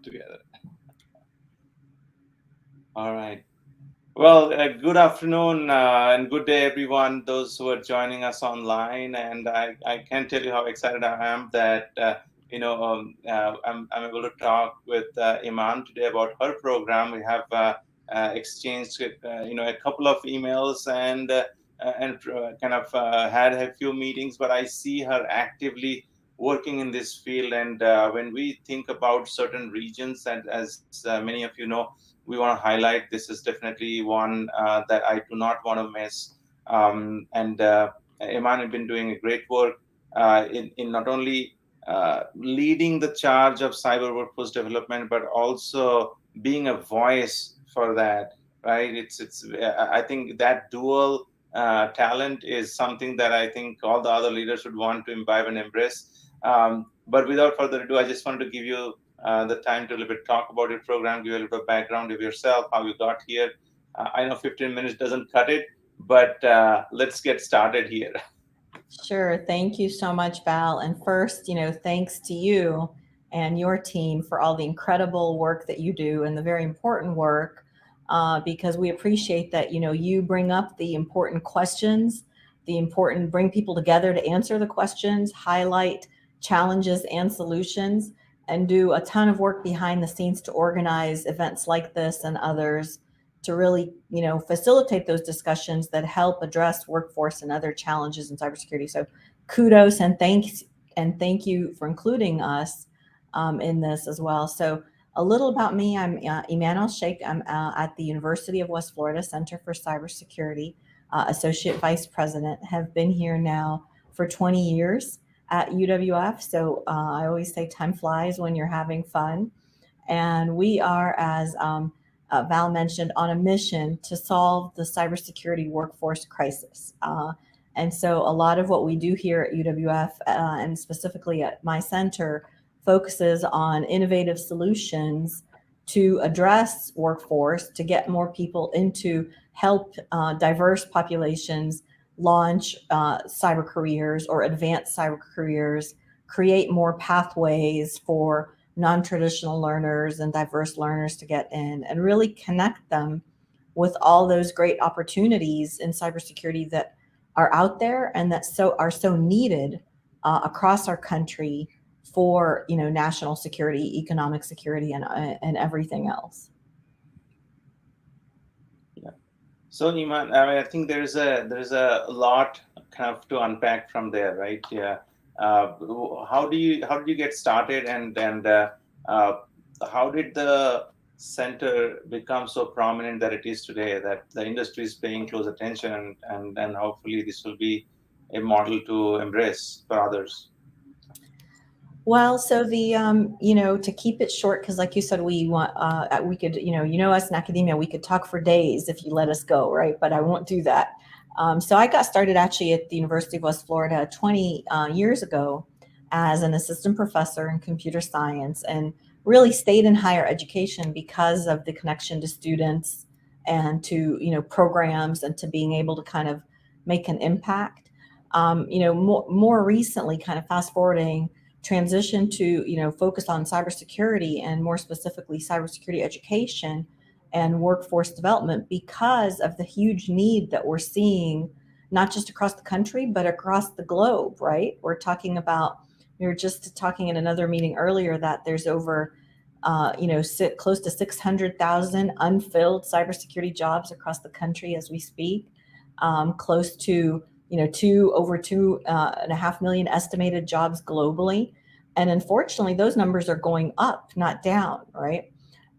talk together. All right. Well, good afternoon and good day, everyone, those who are joining us online. And I can't tell you how excited I am that, I'm able to talk with Iman today about her program. We have exchanged, a couple of emails and kind of had a few meetings, but I see her actively working in this field. And when we think about certain regions, and as many of you know, we want to highlight this is definitely one that I do not want to miss. And Iman has been doing a great work in not only leading the charge of cyber workforce development, but also being a voice for that. Right? I think that dual talent is something that I think all the other leaders would want to imbibe and embrace. But without further ado, I just wanted to give you the time to a little bit talk about your program, give a little bit of background of yourself, how you got here. I know 15 minutes doesn't cut it, but let's get started here. Sure. Thank you so much, Val. And first, thanks to you and your team for all the incredible work that you do and the very important work, because we appreciate that, you bring up the important questions, bring people together to answer the questions, highlight challenges and solutions, and do a ton of work behind the scenes to organize events like this and others to really, facilitate those discussions that help address workforce and other challenges in cybersecurity. So kudos and thank you for including us in this as well. So a little about me, I'm Iman Sheikh. I'm at the University of West Florida Center for Cybersecurity, Associate Vice President, have been here now for 20 years at UWF. So I always say time flies when you're having fun. And we are, as Val mentioned, on a mission to solve the cybersecurity workforce crisis. And so a lot of what we do here at UWF, and specifically at my center, focuses on innovative solutions to address workforce, to get more people into help diverse populations launch cyber careers or advance cyber careers, create more pathways for non-traditional learners and diverse learners to get in, and really connect them with all those great opportunities in cybersecurity that are out there and that are so needed across our country for national security, economic security, and everything else. Yeah. So Iman, I mean, I think there's a lot kind of to unpack from there, right? Yeah. How did you get started, and how did the center become so prominent that it is today, that the industry is paying close attention, and hopefully this will be a model to embrace for others. Well, so the to keep it short, because like you said, we could us in academia, we could talk for days if you let us go, right? But I won't do that. So I got started actually at the University of West Florida 20 years ago as an assistant professor in computer science, and really stayed in higher education because of the connection to students and to programs and to being able to kind of make an impact. More recently, kind of fast forwarding, transition to focus on cybersecurity, and more specifically cybersecurity education and workforce development, because of the huge need that we're seeing not just across the country but across the globe. Right, we were just talking in another meeting earlier that there's over close to 600,000 unfilled cybersecurity jobs across the country as we speak, close to over 2.5 million estimated jobs globally. And unfortunately, those numbers are going up, not down, right?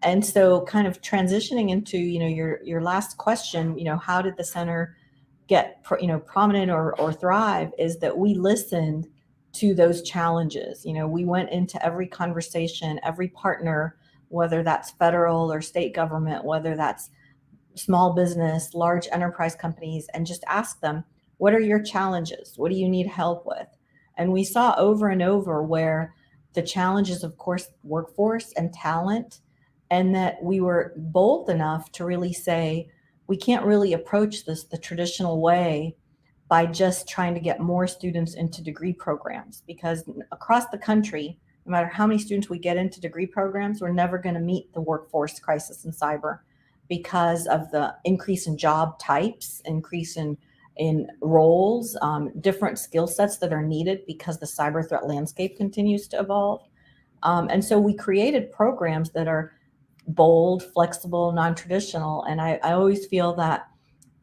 And so kind of transitioning into, your last question, how did the center get, prominent or thrive, is that we listened to those challenges. We went into every conversation, every partner, whether that's federal or state government, whether that's small business, large enterprise companies, and just ask them, what are your challenges? What do you need help with? And we saw over and over where the challenges, of course, workforce and talent, and that we were bold enough to really say, we can't really approach this the traditional way by just trying to get more students into degree programs, because across the country, no matter how many students we get into degree programs, we're never going to meet the workforce crisis in cyber because of the increase in job types, increase in roles, different skill sets that are needed because the cyber threat landscape continues to evolve. And so we created programs that are bold, flexible, non-traditional. And I always feel that,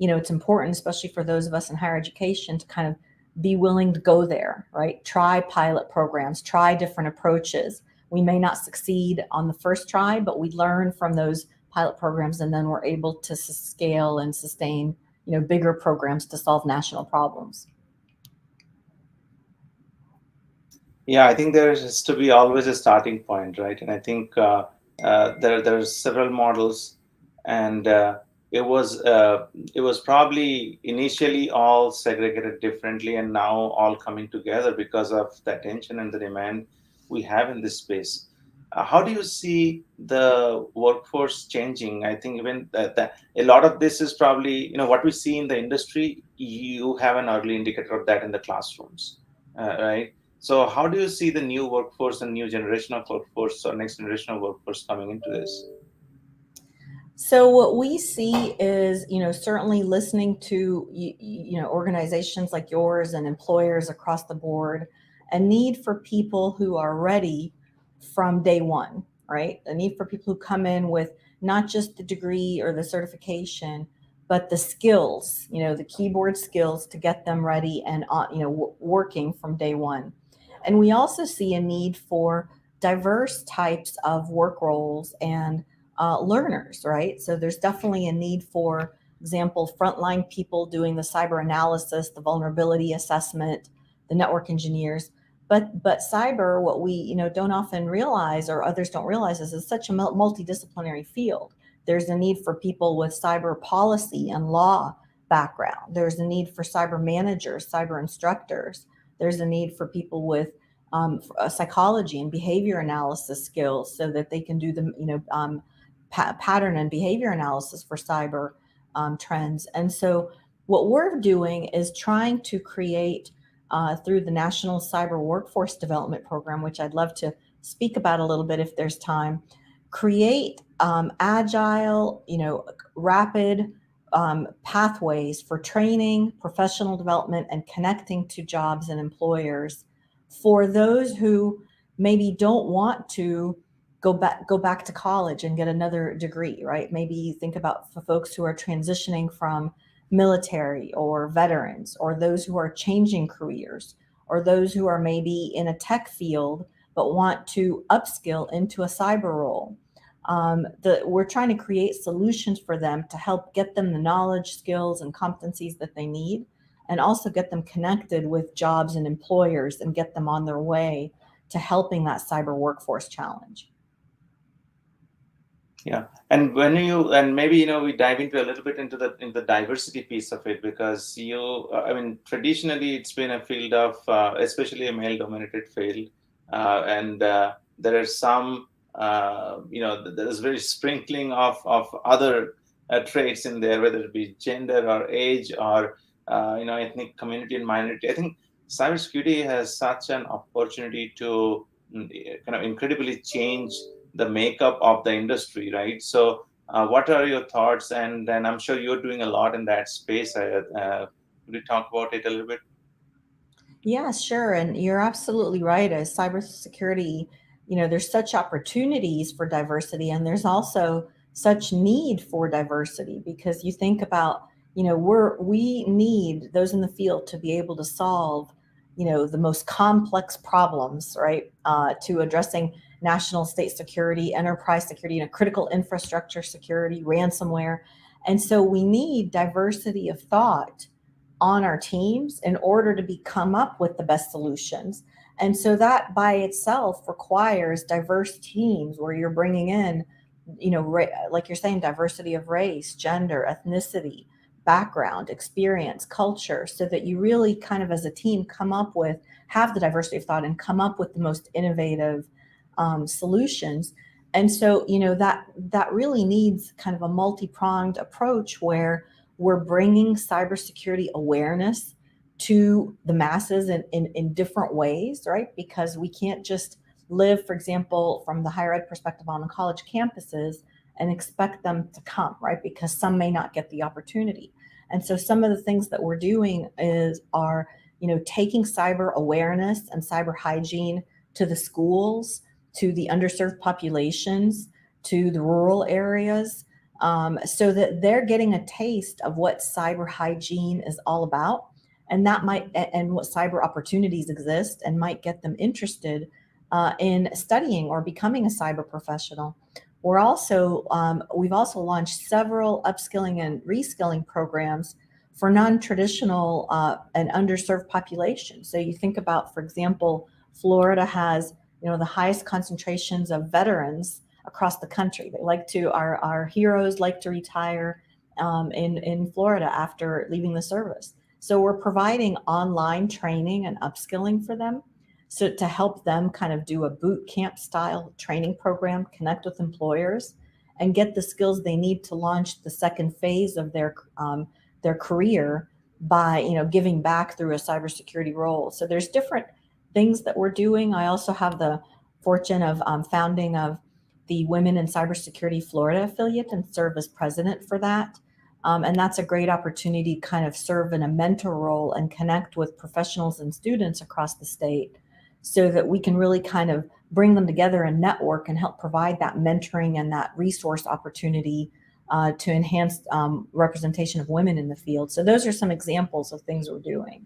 it's important, especially for those of us in higher education, to kind of be willing to go there, right? Try pilot programs, try different approaches. We may not succeed on the first try, but we learn from those pilot programs, and then we're able to scale and sustain, bigger programs to solve national problems. Yeah, I think there has to be always a starting point, right? And I think there are several models, and it was probably initially all segregated differently, and now all coming together because of the attention and the demand we have in this space. How do you see the workforce changing? I think even that a lot of this is probably, what we see in the industry. You have an early indicator of that in the classrooms, right? So how do you see the new workforce and new generation of workforce or next generation of workforce coming into this? So what we see is, certainly listening to, organizations like yours and employers across the board, a need for people who are ready from day one, right? A need for people who come in with not just the degree or the certification, but the skills, the keyboard skills to get them ready and, working from day one. And we also see a need for diverse types of work roles and learners, right? So there's definitely a need for example, frontline people doing the cyber analysis, the vulnerability assessment, the network engineers. But cyber, what we don't often realize, or others don't realize, is it's such a multidisciplinary field. There's a need for people with cyber policy and law background. There's a need for cyber managers, cyber instructors. There's a need for people with psychology and behavior analysis skills, so that they can do the pattern and behavior analysis for cyber trends. And so what we're doing is trying to create through the National Cyber Workforce Development Program, which I'd love to speak about a little bit if there's time, create agile, rapid pathways for training, professional development, and connecting to jobs and employers for those who maybe don't want to go back to college and get another degree, right? Maybe think about for folks who are transitioning from military or veterans, or those who are changing careers, or those who are maybe in a tech field but want to upskill into a cyber role. We're trying to create solutions for them to help get them the knowledge, skills, and competencies that they need, and also get them connected with jobs and employers and get them on their way to helping that cyber workforce challenge. Yeah, and maybe we dive into a little bit into the diversity piece of it, because I mean, traditionally it's been a field of especially a male-dominated field, and there are some there's very sprinkling of other traits in there, whether it be gender or age or ethnic community and minority. I think cybersecurity has such an opportunity to kind of incredibly change the makeup of the industry, right? So what are your thoughts? And I'm sure you're doing a lot in that space. Could you talk about it a little bit? Yeah, sure. And you're absolutely right. As cybersecurity, there's such opportunities for diversity, and there's also such need for diversity, because you think about, we need those in the field to be able to solve, the most complex problems, right? To addressing national state security, enterprise security, critical infrastructure security, ransomware. And so we need diversity of thought on our teams in order to come up with the best solutions. And so that by itself requires diverse teams where you're bringing in, like you're saying, diversity of race, gender, ethnicity, background, experience, culture, so that you really kind of as a team have the diversity of thought and come up with the most innovative solutions. And so, that really needs kind of a multi-pronged approach where we're bringing cybersecurity awareness to the masses in different ways, right? Because we can't just live, for example, from the higher ed perspective on college campuses and expect them to come, right? Because some may not get the opportunity. And so some of the things that we're doing are taking cyber awareness and cyber hygiene to the schools, to the underserved populations, to the rural areas, so that they're getting a taste of what cyber hygiene is all about, and what cyber opportunities exist, and might get them interested in studying or becoming a cyber professional. We've also launched several upskilling and reskilling programs for non-traditional and underserved populations. So you think about, for example, Florida has the highest concentrations of veterans across the country. Our heroes like to retire in Florida after leaving the service. So we're providing online training and upskilling for them, so to help them kind of do a boot camp style training program, connect with employers, and get the skills they need to launch the second phase of their career by giving back through a cybersecurity role. So there's different things that we're doing. I also have the fortune of founding of the Women in Cybersecurity Florida affiliate and serve as president for that. And that's a great opportunity to kind of serve in a mentor role and connect with professionals and students across the state, so that we can really kind of bring them together and network and help provide that mentoring and that resource opportunity to enhance representation of women in the field. So those are some examples of things we're doing.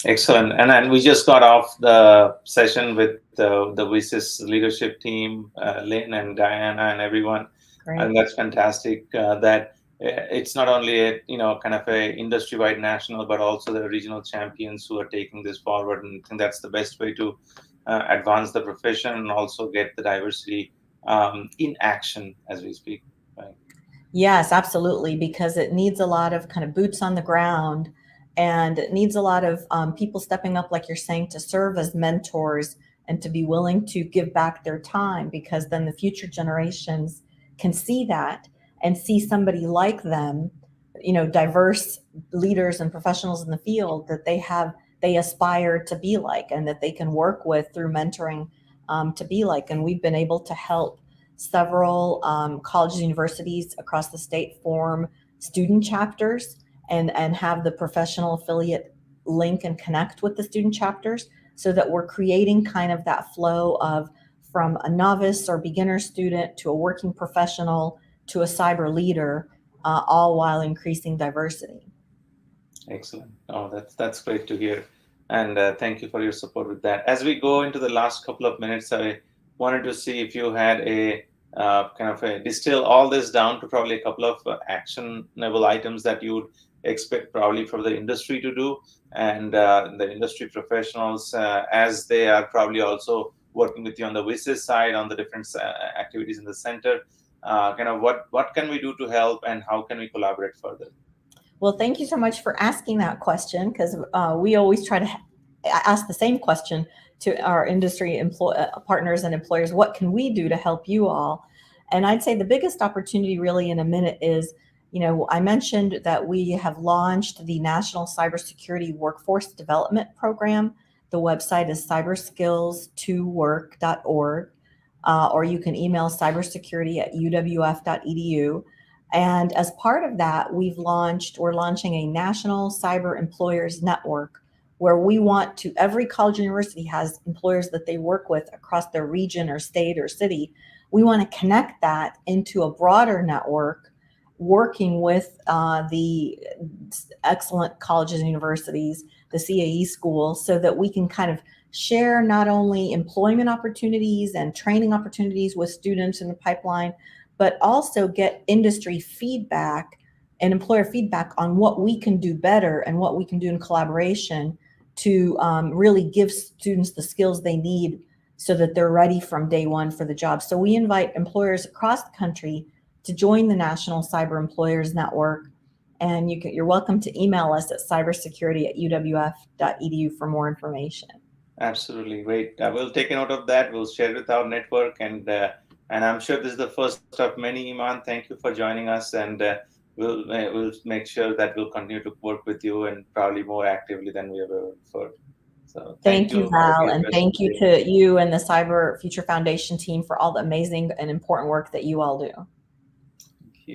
Excellent. And we just got off the session with the D3.EC.S leadership team, Lynn and Diana and everyone. Great. And that's fantastic that it's not only a kind of a industry-wide national, but also the regional champions who are taking this forward. And I think that's the best way to advance the profession and also get the diversity in action as we speak. Right? Yes, absolutely, because it needs a lot of kind of boots on the ground, and it needs a lot of people stepping up, like you're saying, to serve as mentors and to be willing to give back their time, because then the future generations can see that and see somebody like them, diverse leaders and professionals in the field that they aspire to be like, and that they can work with through mentoring to be like. And we've been able to help several colleges and universities across the state form student chapters and have the professional affiliate link and connect with the student chapters, so that we're creating kind of that flow of from a novice or beginner student to a working professional to a cyber leader, all while increasing diversity. Excellent. Oh, that's great to hear. And thank you for your support with that. As we go into the last couple of minutes, I wanted to see if you had a kind of distill all this down to probably a couple of actionable items that you would expect probably for the industry to do, and the industry professionals as they are probably also working with you on the D3.EC.S side on the different activities in the center. Kind of what can we do to help, and how can we collaborate further? Well, thank you so much for asking that question, because we always try to ask the same question to our industry partners and employers. What can we do to help you all? And I'd say the biggest opportunity really in a minute is, I mentioned that we have launched the National Cybersecurity Workforce Development Program. The website is cyberskills2work.org, or you can email cybersecurity@uwf.edu. And as part of that, we're launching a national cyber employers network, where we want to, every college and university has employers that they work with across their region or state or city. We want to connect that into a broader network, working with the excellent colleges and universities, the CAE schools, so that we can kind of share not only employment opportunities and training opportunities with students in the pipeline, but also get industry feedback and employer feedback on what we can do better and what we can do in collaboration to really give students the skills they need so that they're ready from day one for the job. So we invite employers across the country to join the National Cyber Employers Network. And you're welcome to email us at cybersecurity@uwf.edu for more information. Absolutely, great. We'll take a note of that. We'll share it with our network, and I'm sure this is the first of many. Iman, thank you for joining us, and we'll make sure that we'll continue to work with you, and probably more actively than we ever before. So Thank you, Have a Val, great and rest of thank the you day. to you and the Cyber Future Foundation team for all the amazing and important work that you all do.